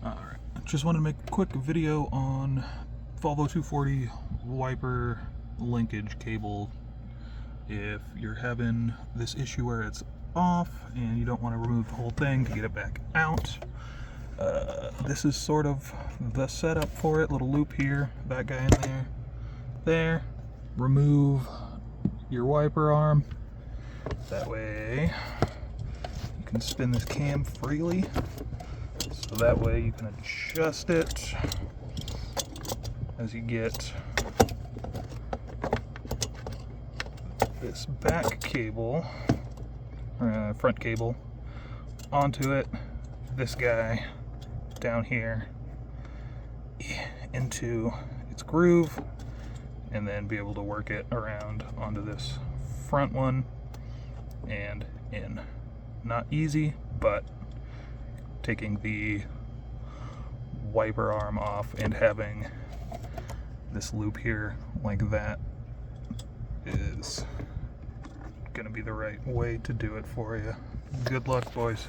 Alright, just wanted to make a quick video on Volvo 240 wiper linkage cable. If you're having this issue where it's off and you don't want to remove the whole thing to get it back out, this is sort of the setup for it. Little loop here, that guy in there. Remove your wiper arm. That way you can spin this cam freely. So that way you can adjust it as you get this back cable, front cable, onto it, this guy down here into its groove, and then be able to work it around onto this front one and in. Not easy, but taking the wiper arm off and having this loop here like that is gonna be the right way to do it for you. Good luck, boys.